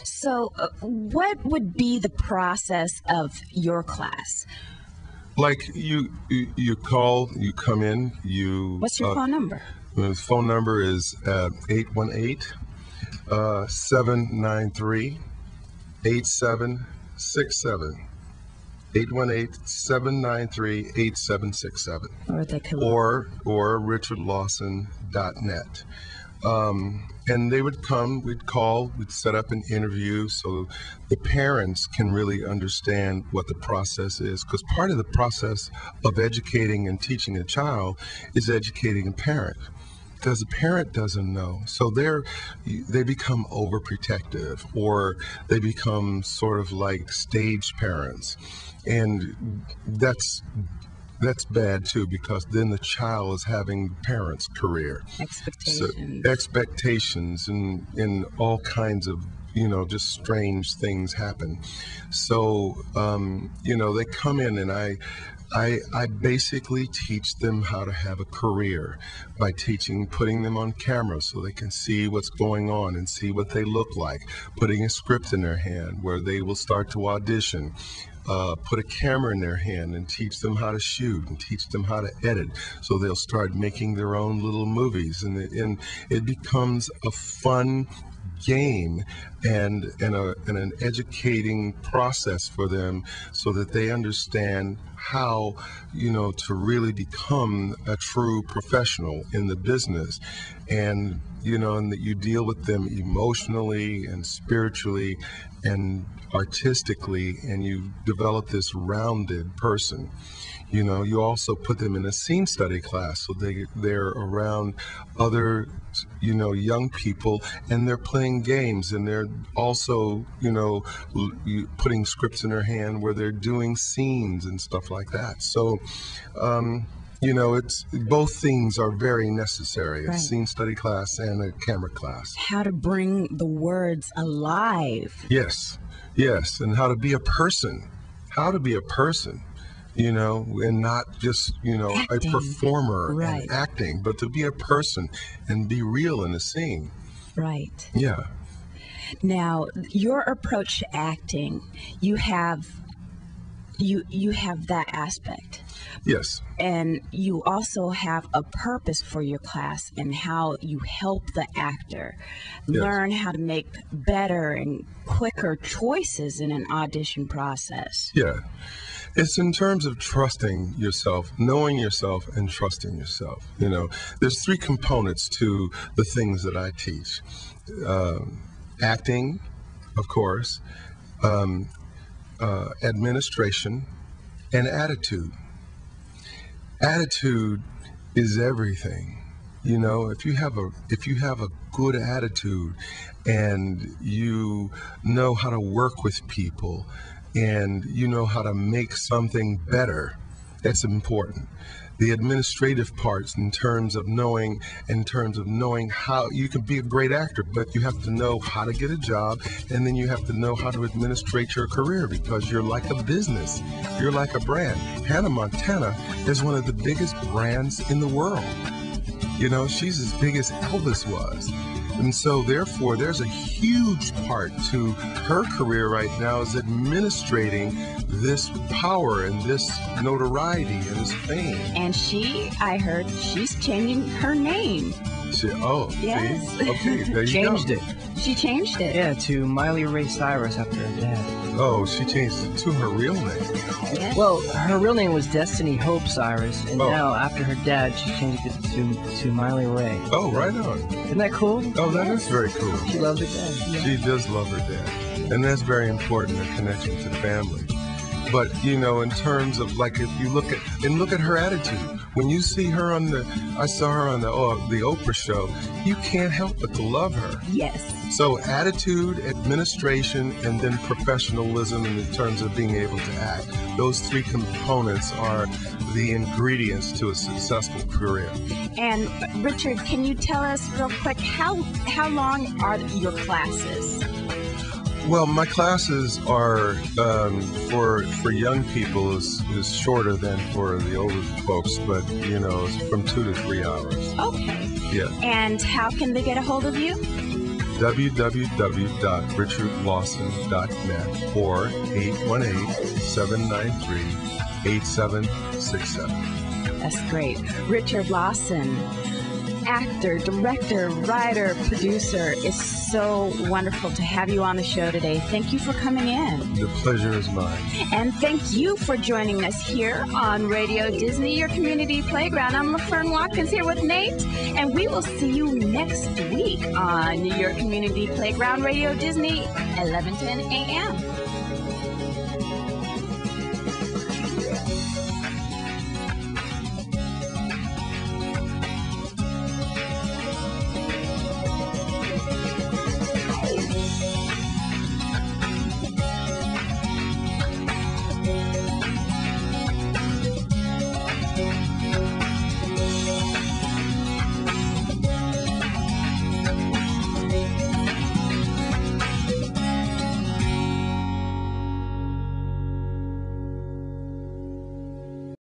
So, what would be the process of your class? Like you call, you come in, you. What's your phone number? The phone number is 818-793-8767. 818-793-8767. Or they could or richardlawson.net. And they would come, we'd call, we'd set up an interview so the parents can really understand what the process is. Because part of the process of educating and teaching a child is educating a parent. Because the parent doesn't know. So they become overprotective, or they become sort of like stage parents. And that's bad too, because then the child is having the parent's career. Expectations. So, expectations and all kinds of, just strange things happen. So, they come in and I basically teach them how to have a career by putting them on camera so they can see what's going on and see what they look like, putting a script in their hand where they will start to audition. Put a camera in their hand and teach them how to shoot and teach them how to edit, so they'll start making their own little movies, and it becomes a fun game and an educating process for them, so that they understand how to really become a true professional in the business, and and that you deal with them emotionally and spiritually and artistically, and you develop this rounded person. You also put them in a scene study class, so they're around other young people, and they're playing games, and they're also putting scripts in their hand where they're doing scenes and stuff like that. So it's both things are very necessary, right. A scene study class and a camera class. How to bring the words alive. Yes, and how to be a person, and not just, Acting. a performer, right. And acting, but to be a person and be real in a scene. Right. Yeah. Now, your approach to acting, you have that aspect. Yes. And you also have a purpose for your class and how you help the actor learn how to make better and quicker choices in an audition process. Yeah. It's in terms of trusting yourself, knowing yourself, and trusting yourself. There's three components to the things that I teach. Acting, of course, administration, and attitude. Attitude is everything. If you have a good attitude and you know how to work with people and you know how to make something better, that's important. The administrative parts in terms of knowing how you can be a great actor, but you have to know how to get a job, and then you have to know how to administrate your career, because you're like a business. You're like a brand. Hannah Montana is one of the biggest brands in the world. She's as big as Elvis was. And so therefore, there's a huge part to her career right now is administrating this power and this notoriety and this fame. And I heard she's changing her name. Yes. See? Okay, there you Changed go. it. She changed it. Yeah, to Miley Ray Cyrus after her dad. Oh, she changed it to her real name. Yes. Well, her real name was Destiny Hope Cyrus, and now after her dad, she changed it to Miley Ray. Oh, right on. Isn't that cool? Oh, that is very cool. She loves her dad. She does love her dad. And that's very important, a connection to the family. But, in terms of, like, if you look at her attitude, when you see her I saw her on the Oprah show, you can't help but to love her. Yes. So attitude, administration, and then professionalism in terms of being able to act. Those three components are the ingredients to a successful career. And Richard, can you tell us real quick, how long are your classes? Well, my classes are for young people is shorter than for the older folks, but it's from 2 to 3 hours. Okay. Yeah. And how can they get a hold of you? www.richardlawson.net or 818-793-8767. That's great. Richard Lawson, actor, director, writer, producer. It's so wonderful to have you on the show today. Thank you for coming in. The pleasure is mine. And thank you for joining us here on Radio Disney, your community playground. I'm LaFern Watkins here with Nate, and we will see you next week on your community playground, Radio Disney, 11:10 a.m.